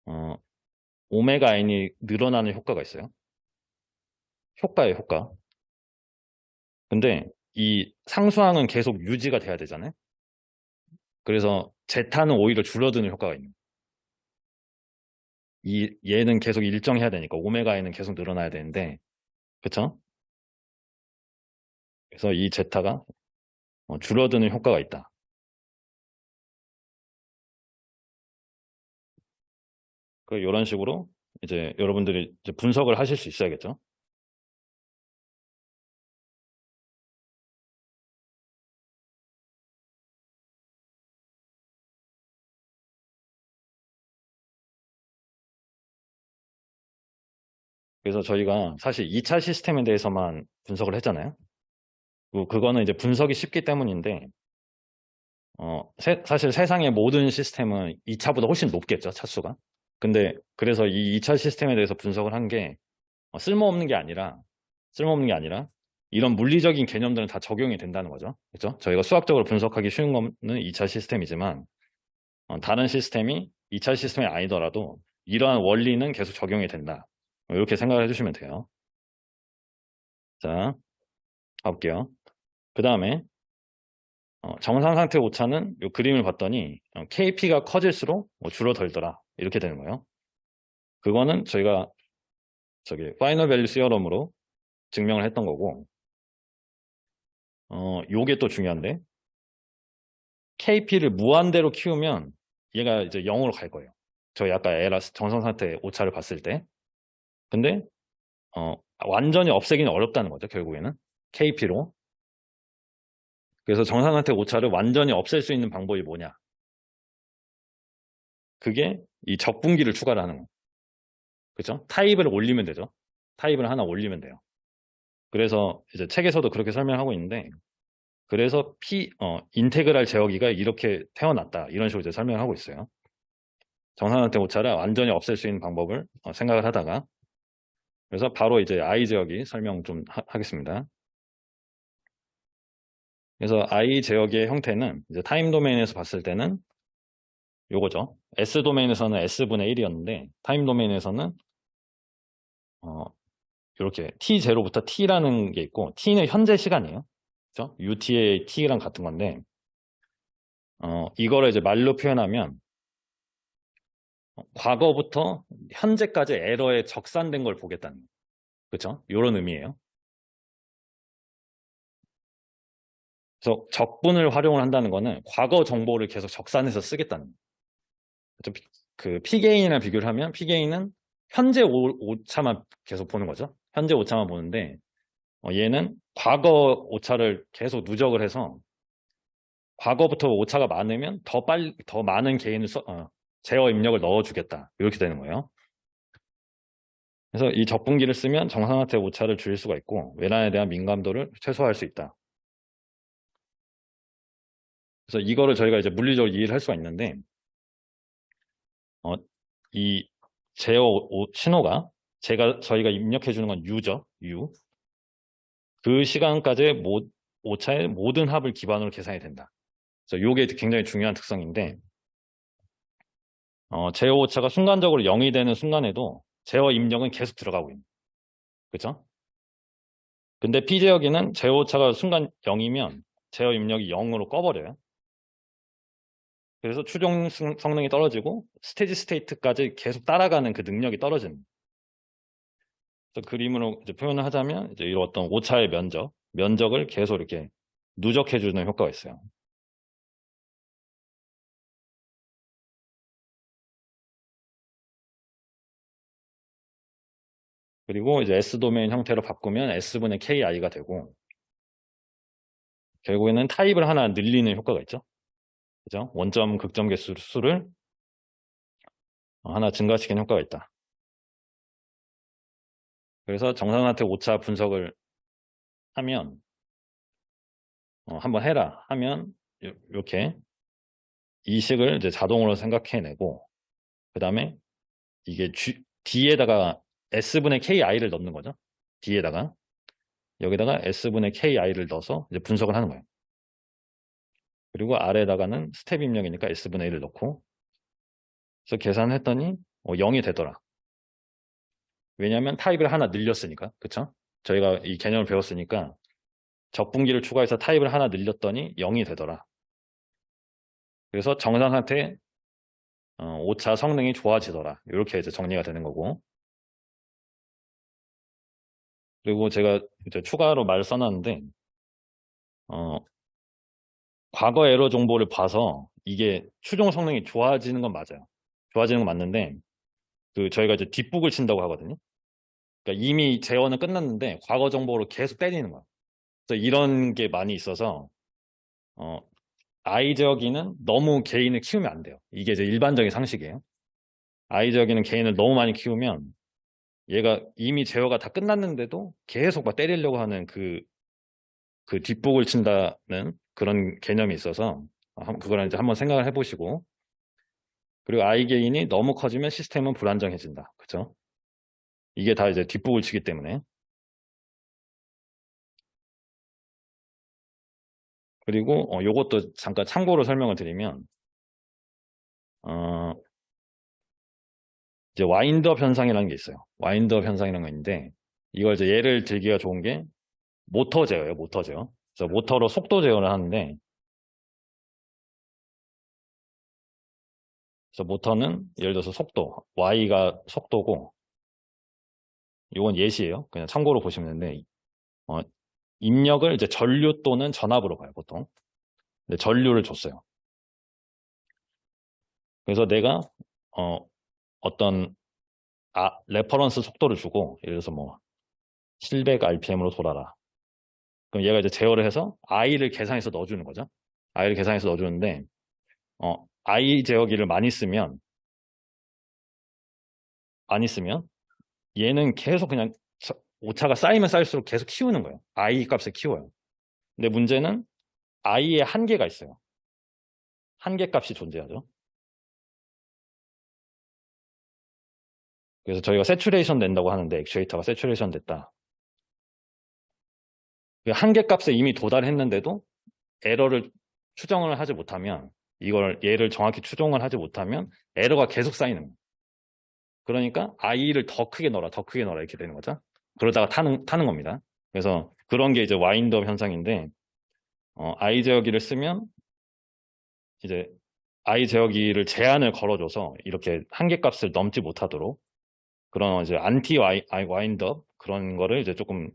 어, 오메가 n이 늘어나는 효과가 있어요. 효과예요, 효과. 근데 이 상수항은 계속 유지가 돼야 되잖아요. 그래서 제타는 오히려 줄어드는 효과가 있는 거예요. 얘는 계속 일정해야 되니까 오메가 n은 계속 늘어나야 되는데, 그쵸? 그래서 이 제타가 줄어드는 효과가 있다. 이런 식으로 이제 여러분들이 이제 분석을 하실 수 있어야겠죠. 그래서 저희가 사실 2차 시스템에 대해서만 분석을 했잖아요. 그거는 이제 분석이 쉽기 때문인데, 사실 세상의 모든 시스템은 2차보다 훨씬 높겠죠, 차수가. 근데 그래서 이 2차 시스템에 대해서 분석을 한 게 쓸모없는 게 아니라 이런 물리적인 개념들은 다 적용이 된다는 거죠. 그렇죠? 저희가 수학적으로 분석하기 쉬운 거는 2차 시스템이지만 다른 시스템이 2차 시스템이 아니더라도 이러한 원리는 계속 적용이 된다. 이렇게 생각을 해주시면 돼요. 자, 가볼게요. 그 다음에 정상 상태 오차는 이 그림을 봤더니 KP가 커질수록 줄어들더라. 이렇게 되는 거예요. 그거는 저희가 저기 파이널 밸류 시어럼으로 증명을 했던 거고, 요게 또 중요한데, KP를 무한대로 키우면 얘가 이제 0으로 갈 거예요. 저희 아까 에라 정상 상태 오차를 봤을 때. 근데 완전히 없애기는 어렵다는 거죠, 결국에는. KP로. 그래서 정상 상태 오차를 완전히 없앨 수 있는 방법이 뭐냐? 그게 이 적분기를 추가를 하는 거예요. 그렇죠? 타입을 올리면 되죠. 타입을 하나 올리면 돼요. 그래서 이제 책에서도 그렇게 설명하고 있는데, 그래서 인테그랄 제어기가 이렇게 태어났다. 이런 식으로 이제 설명하고 있어요. 정상 상태 오차를 완전히 없앨 수 있는 방법을 생각을 하다가, 그래서 바로 이제 I 제어기 설명 좀 하겠습니다. 그래서 I 제어기의 형태는 이제 타임 도메인에서 봤을 때는 요거죠. S 도메인에서는 S분의 1이었는데 타임 도메인에서는 이렇게 T0부터 T라는 게 있고, T는 현재 시간이에요. 그죠? UT의 T랑 같은 건데, 이거를 이제 말로 표현하면 과거부터 현재까지 에러에 적산된 걸 보겠다는 거예요. 그렇죠? 이런 의미예요. 그래서 적분을 활용을 한다는 거는 과거 정보를 계속 적산해서 쓰겠다는 거예요. 그렇죠? 그 P게인이랑 비교를 하면 P게인은 현재 오차만 계속 보는 거죠. 현재 오차만 보는데 얘는 과거 오차를 계속 누적을 해서 과거부터 오차가 많으면 더 많은 게인을 제어 입력을 넣어주겠다. 이렇게 되는 거예요. 그래서 이 적분기를 쓰면 정상한테 오차를 줄일 수가 있고 외란에 대한 민감도를 최소화할 수 있다. 그래서 이거를 저희가 이제 물리적으로 이해를 할 수가 있는데 이 제어 신호가 저희가 입력해 주는 건 U죠. U. 그 시간까지의 오차의 모든 합을 기반으로 계산이 된다. 그래서 이게 굉장히 중요한 특성인데 제어 오차가 순간적으로 0이 되는 순간에도 제어 입력은 계속 들어가고 있는. 그렇죠? 근데 피제어기는 제어 오차가 순간 0이면 제어 입력이 0으로 꺼버려요. 그래서 추종 성능이 떨어지고 스테디 스테이트까지 계속 따라가는 그 능력이 떨어지는. 그래서 그림으로 이제 표현을 하자면 이제 이런 어떤 오차의 면적을 계속 이렇게 누적해주는 효과가 있어요. 그리고 이제 S 도메인 형태로 바꾸면 S분의 KI가 되고 결국에는 타입을 하나 늘리는 효과가 있죠. 그죠? 원점 극점 개수 수를 하나 증가시키는 효과가 있다. 그래서 정상한테 오차 분석을 하면 한번 해라 하면 이렇게 이 식을 이제 자동으로 생각해내고 그 다음에 이게 D에다가 S분의 KI를 넣는 거죠. D에다가 여기다가 S분의 KI를 넣어서 이제 분석을 하는 거예요. 그리고 아래에다가는 스텝 입력이니까 S분의 1을 넣고 그래서 계산했더니 0이 되더라. 왜냐하면 타입을 하나 늘렸으니까. 그쵸? 저희가 이 개념을 배웠으니까 적분기를 추가해서 타입을 하나 늘렸더니 0이 되더라. 그래서 정상 상태 오차 성능이 좋아지더라. 이렇게 이제 정리가 되는 거고. 그리고 제가 이제 추가로 말을 써놨는데, 과거 에러 정보를 봐서 이게 추종 성능이 좋아지는 건 맞아요. 좋아지는 건 맞는데, 저희가 이제 뒷북을 친다고 하거든요. 그러니까 이미 제어는 끝났는데, 과거 정보로 계속 때리는 거예요. 그래서 이런 게 많이 있어서, 어, I 제어기는 너무 개인을 키우면 안 돼요. 이게 이제 일반적인 상식이에요. I 제어기는 개인을 너무 많이 키우면 얘가 이미 제어가 다 끝났는데도 계속 막 때리려고 하는 그 뒷북을 친다는 그런 개념이 있어서 그거는 이제 한번 생각을 해보시고 그리고 I 개인이 너무 커지면 시스템은 불안정해진다. 그죠? 이게 다 이제 뒷북을 치기 때문에 그리고 요것도 잠깐 참고로 설명을 드리면 어, 이제 와인드업 현상이라는 게 있어요. 와인드업 현상이라는 거 있는데 이걸 이제 예를 들기가 좋은 게 모터 제어예요. 모터 제어. 그래서 모터로 속도 제어를 하는데 그래서 모터는 예를 들어서 속도 Y가 속도고 이건 예시예요. 그냥 참고로 보시면 되는데 입력을 이제 전류 또는 전압으로 봐요. 보통. 근데 전류를 줬어요. 그래서 내가 어떤 레퍼런스 속도를 주고 예를 들어서 뭐 700rpm으로 돌아라. 그럼 얘가 이제 제어를 해서 I를 계산해서 넣어주는 거죠. I를 계산해서 넣어주는데 I 제어기를 많이 쓰면 얘는 계속 그냥 오차가 쌓이면 쌓일수록 계속 키우는 거예요. I 값을 키워요. 근데 문제는 I의 한계가 있어요. 한계 값이 존재하죠. 그래서 저희가 세츄레이션 된다고 하는데 액추에이터가 세츄레이션 됐다. 그 한계 값에 이미 도달했는데도 에러를 추정을 하지 못하면 이걸 얘를 정확히 추종을 하지 못하면 에러가 계속 쌓이는 거예요. 그러니까 I를 더 크게 넣어라, 더 크게 넣어라 이렇게 되는 거죠. 그러다가 타는 겁니다. 그래서 그런 게 이제 와인드업 현상인데 I 제어기를 쓰면 이제 I 제어기를 제한을 걸어줘서 이렇게 한계값을 넘지 못하도록 그런 이제 안티 와인드업 그런 거를 이제 조금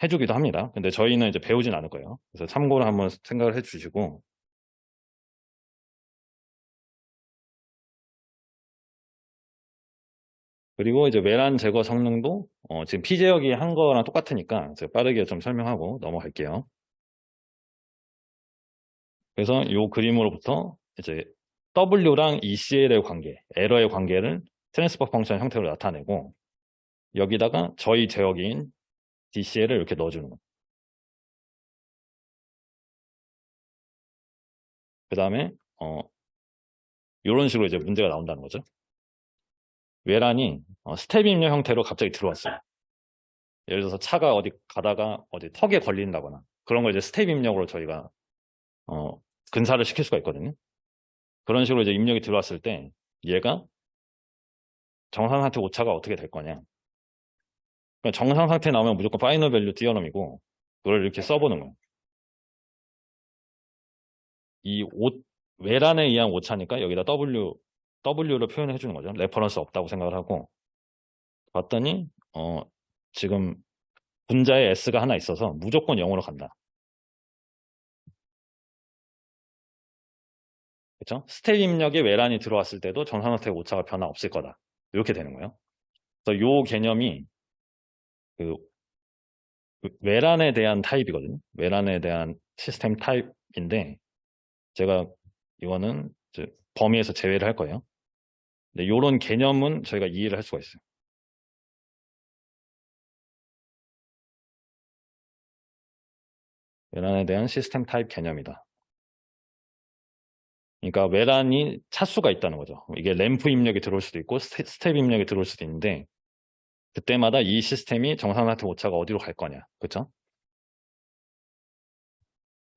해주기도 합니다. 근데 저희는 이제 배우진 않을 거예요. 그래서 참고로 한번 생각을 해주시고 그리고 이제 외란 제거 성능도 지금 피제어기 한 거랑 똑같으니까 제가 빠르게 좀 설명하고 넘어갈게요. 그래서 이 그림으로부터 이제 W랑 ECL의 관계, 에러의 관계를 트랜스퍼 펑션 형태로 나타내고 여기다가 저희 제어기인 DCL을 이렇게 넣어주는 거예요. 그 다음에 이런 식으로 이제 문제가 나온다는 거죠. 외란이 스텝 입력 형태로 갑자기 들어왔어요. 예를 들어서 차가 어디 가다가 어디 턱에 걸린다거나 그런 걸 이제 스텝 입력으로 저희가 근사를 시킬 수가 있거든요. 그런 식으로 이제 입력이 들어왔을 때 얘가 정상 상태 오차가 어떻게 될 거냐. 그러니까 정상 상태 나오면 무조건 파이널 밸류 띠어럼이고 그걸 이렇게 써보는 거예요. 이 외란에 의한 오차니까 여기다 W로 표현해 주는 거죠. 레퍼런스 없다고 생각을 하고 봤더니 지금 분자에 S가 하나 있어서 무조건 0으로 간다. 그렇죠? 스텝 입력에 외란이 들어왔을 때도 정상 상태 오차가 변화 없을 거다. 이렇게 되는 거예요. 그래서 이 개념이 그 외란에 대한 타입이거든요. 외란에 대한 시스템 타입인데 제가 이거는 이제 범위에서 제외를 할 거예요. 근데 이런 개념은 저희가 이해를 할 수가 있어요. 외란에 대한 시스템 타입 개념이다. 그러니까 외란이 차수가 있다는 거죠. 이게 램프 입력이 들어올 수도 있고 스텝 입력이 들어올 수도 있는데 그때마다 이 시스템이 정상 상태 오차가 어디로 갈 거냐. 그렇죠?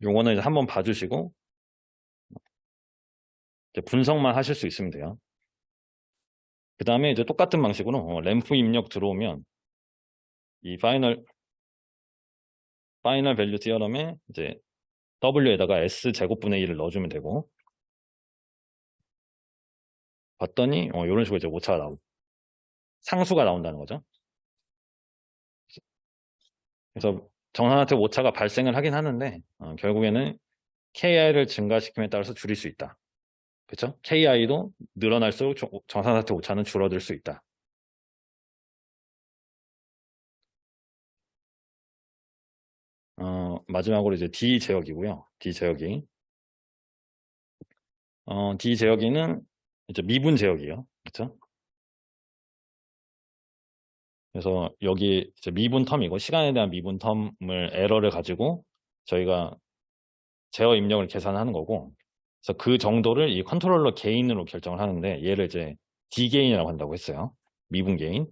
요거는 이제 한번 봐주시고 이제 분석만 하실 수 있으면 돼요. 그 다음에 이제 똑같은 방식으로 램프 입력 들어오면 이 파이널 밸류 티어럼에 이제 W에다가 S 제곱분의 1을 넣어주면 되고 봤더니 이런 식으로 이제 오차가 나오고 상수가 나온다는 거죠. 그래서 정상한테 오차가 발생을 하긴 하는데 결국에는 KI를 증가시킴에 따라서 줄일 수 있다. 그렇죠? KI도 늘어날수록 정상한테 오차는 줄어들 수 있다. 마지막으로 이제 D 제어기고요. D 제어기. D 제어기는 이제 미분 제어기예요. 그렇죠? 그래서 여기 이제 미분 텀이고 시간에 대한 미분 텀을 에러를 가지고 저희가 제어 입력을 계산하는 거고 그래서 그 정도를 이 컨트롤러 게인으로 결정을 하는데 얘를 이제 D 게인이라고 한다고 했어요. 미분 게인.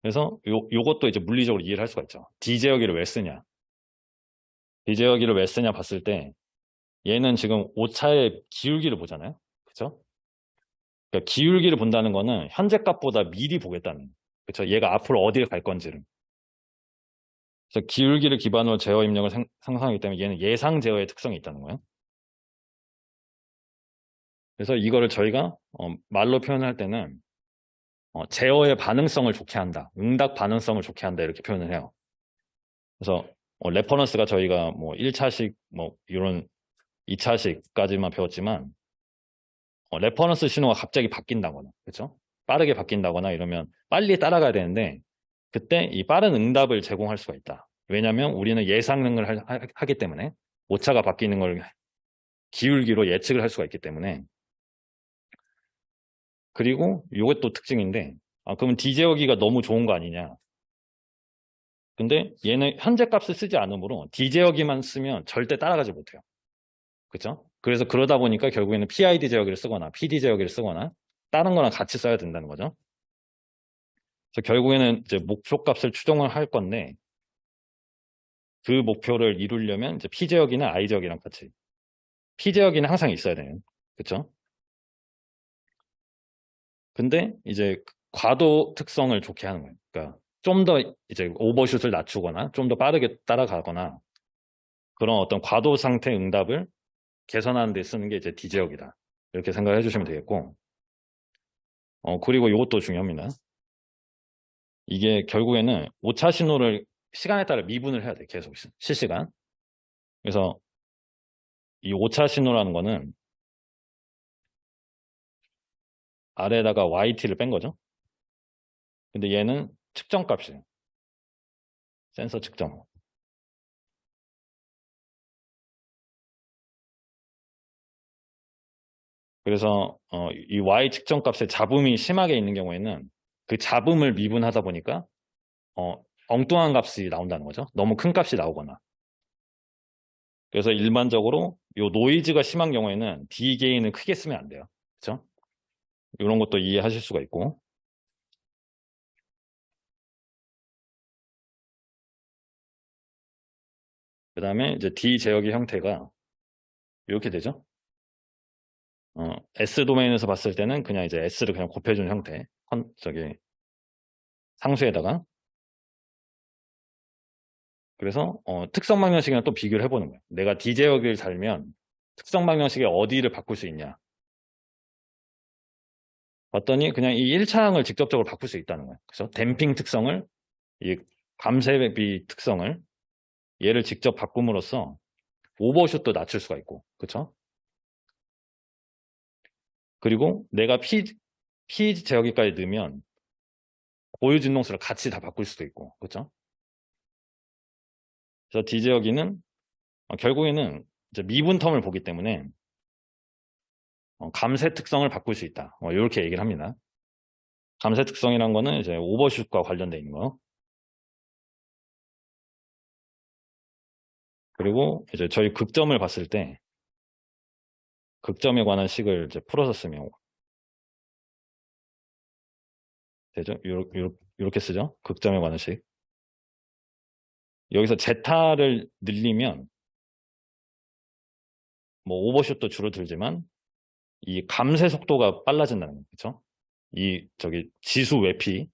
그래서 요것도 이제 물리적으로 이해를 할 수가 있죠. D 제어기를 왜 쓰냐? D 제어기를 왜 쓰냐 봤을 때 얘는 지금 오차의 기울기를 보잖아요. 그렇죠? 그러니까 기울기를 본다는 거는 현재 값보다 미리 보겠다는, 그렇죠? 얘가 앞으로 어디를 갈 건지를. 그래서 기울기를 기반으로 제어 입력을 상상하기 때문에 얘는 예상 제어의 특성이 있다는 거예요. 그래서 이거를 저희가 말로 표현할 때는 제어의 반응성을 좋게 한다, 응답 반응성을 좋게 한다 이렇게 표현을 해요. 그래서 레퍼런스가 저희가 뭐 1차식 뭐 이런 2차식까지만 배웠지만 레퍼런스 신호가 갑자기 바뀐다거나, 그렇죠? 빠르게 바뀐다거나 이러면 빨리 따라가야 되는데 그때 이 빠른 응답을 제공할 수가 있다. 왜냐하면 우리는 예상을 하기 때문에 오차가 바뀌는 걸 기울기로 예측을 할 수가 있기 때문에. 그리고 이게 또 특징인데, 그러면 D제어기가 너무 좋은 거 아니냐? 근데 얘는 현재 값을 쓰지 않으므로 D제어기만 쓰면 절대 따라가지 못해요. 그렇죠? 그래서 그러다 보니까 결국에는 PID 제어기를 쓰거나 PD 제어기를 쓰거나 다른 거랑 같이 써야 된다는 거죠. 그래서 결국에는 이제 목표 값을 추정을 할 건데 그 목표를 이루려면 이제 P 제어기나 I 제어기랑 같이, P 제어기는 항상 있어야 돼요. 그렇죠? 근데 이제 과도 특성을 좋게 하는 거예요. 그러니까 좀 더 이제 오버슛을 낮추거나 좀 더 빠르게 따라가거나 그런 어떤 과도 상태 응답을 개선하는 데 쓰는 게 이제 D제어기다. 이렇게 생각해 주시면 되겠고, 그리고 이것도 중요합니다. 이게 결국에는 오차 신호를 시간에 따라 미분을 해야 돼. 계속 실시간. 그래서 이 오차 신호라는 거는 아래에다가 YT를 뺀 거죠. 근데 얘는 측정 값이에요. 센서 측정. 그래서 이 Y 측정 값에 잡음이 심하게 있는 경우에는 그 잡음을 미분하다 보니까 엉뚱한 값이 나온다는 거죠. 너무 큰 값이 나오거나. 그래서 일반적으로 이 노이즈가 심한 경우에는 D 게인을 크게 쓰면 안 돼요. 그렇죠? 이런 것도 이해하실 수가 있고. 그 다음에 이제 D 제어기 형태가 이렇게 되죠. S 도메인에서 봤을 때는 그냥 이제 S를 그냥 곱해준 형태. 저기 상수에다가. 그래서 특성 방정식이랑 또 비교를 해보는 거예요. 내가 D 제어기를 달면 특성 방정식에 어디를 바꿀 수 있냐. 봤더니 그냥 이 1차항을 직접적으로 바꿀 수 있다는 거예요. 그래서 댐핑 특성을, 이 감쇄비 특성을 얘를 직접 바꿈으로써 오버슛도 낮출 수가 있고, 그렇죠? 그리고 내가 P 제어기까지 넣으면 고유 진동수를 같이 다 바꿀 수도 있고, 그렇죠? 그래서 D 제어기는 결국에는 이제 미분 텀을 보기 때문에 감쇄 특성을 바꿀 수 있다. 이렇게 얘기를 합니다. 감쇄 특성이란 거는 이제 오버슛과 관련되어 있는 거. 그리고 이제 저희 극점을 봤을 때 극점에 관한 식을 이제 풀어서 쓰면 되죠? 이렇게 쓰죠? 극점에 관한 식. 여기서 제타를 늘리면 뭐 오버슛도 줄어들지만 이 감쇄 속도가 빨라진다는 거죠. 그렇죠? 이 저기 지수 외피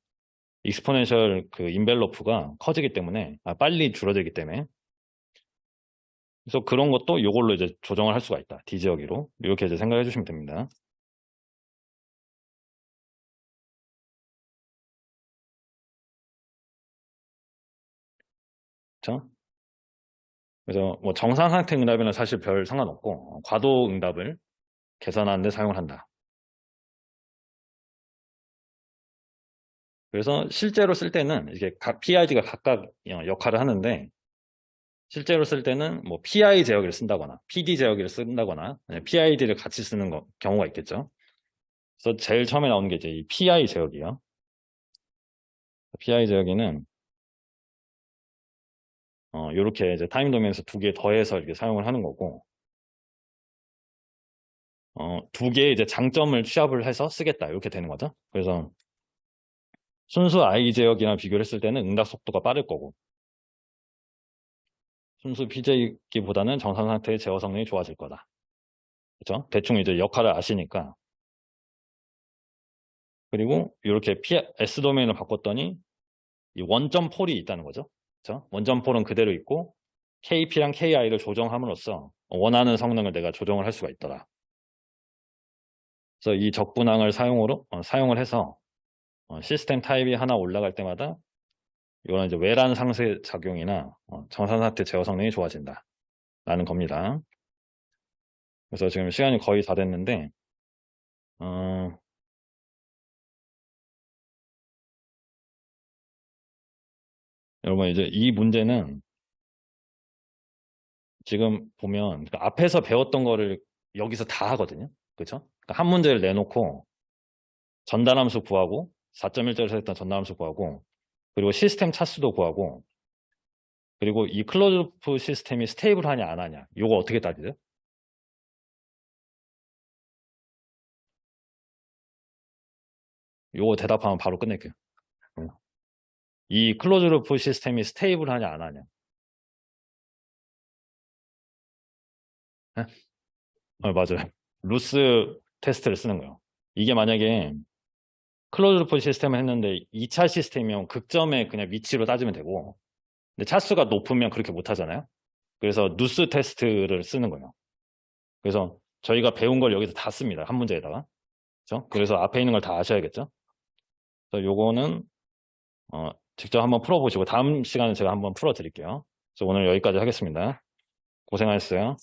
익스포넨셜 그 인벨로프가 커지기 때문에 빨리 줄어들기 때문에. 그래서 그런 것도 이걸로 이제 조정을 할 수가 있다. D 지역으로 이렇게 이제 생각해 주시면 됩니다. 그렇죠? 그래서 뭐 정상 상태 응답에는 사실 별 상관없고 과도 응답을 계산하는 데 사용을 한다. 그래서 실제로 쓸 때는 이게 각 PID가 각각 역할을 하는데 실제로 쓸 때는 뭐 PI 제어기를 쓴다거나 PD 제어기를 쓴다거나 PID를 같이 쓰는 경우가 있겠죠. 그래서 제일 처음에 나오는 게 이제 이 PI 제어기요. PI 제어기는 이렇게 이제 타임 도면에서 두 개 더해서 이렇게 사용을 하는 거고, 두 개의 이제 장점을 취합을 해서 쓰겠다 이렇게 되는 거죠. 그래서 순수 I 제어기랑 비교를 했을 때는 응답 속도가 빠를 거고, 순수 PJ기보다는 정상 상태의 제어 성능이 좋아질 거다. 그렇죠? 대충 이제 역할을 아시니까. 그리고 이렇게 S 도메인을 바꿨더니 이 원점 폴이 있다는 거죠. 그렇죠? 원점 폴은 그대로 있고 KP랑 KI를 조정함으로써 원하는 성능을 내가 조정을 할 수가 있더라. 그래서 이 적분항을 사용을 해서 시스템 타입이 하나 올라갈 때마다 이거는 이제 외란 상쇄 작용이나 정산 사태 제어 성능이 좋아진다 라는 겁니다. 그래서 지금 시간이 거의 다 됐는데 어, 여러분 이제 이 문제는 지금 보면 그 앞에서 배웠던 거를 여기서 다 하거든요. 그렇죠? 그러니까 한 문제를 내놓고 전달함수 구하고 4.1절에서 했던 전달함수 구하고 그리고 시스템 차수도 구하고 그리고 이 클로즈루프 시스템이 스테이블하냐 안 하냐 이거 어떻게 따지죠? 이거 대답하면 바로 끝낼게요. 이 클로즈루프 시스템이 스테이블하냐 안 하냐. 네? 맞아요. 루스 테스트를 쓰는 거예요. 이게 만약에 클로즈루프 시스템을 했는데 2차 시스템이면 극점의 그냥 위치로 따지면 되고 근데 차수가 높으면 그렇게 못 하잖아요. 그래서 누스 테스트를 쓰는 거예요. 그래서 저희가 배운 걸 여기서 다 씁니다. 한 문제에다가. 그렇죠? 그래서 앞에 있는 걸 다 아셔야겠죠? 그래서 요거는 직접 한번 풀어보시고 다음 시간에 제가 한번 풀어드릴게요. 그래서 오늘 여기까지 하겠습니다. 고생하셨어요.